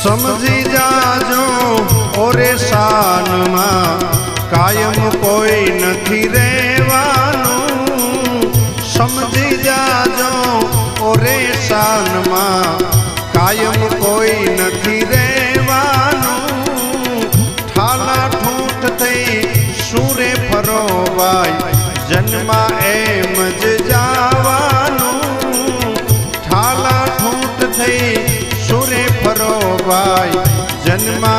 समझी जाजो ओरे शान में कायम कोई नहीं रेवानू समझी जाजो ओरे शान में कायम कोई नहीं रेवानू ठाला ठूठ थई सूरे फरो भाई जन्मा एम ज जावानू ठाला ठूठ थई सूरे फरो भाई जन्मा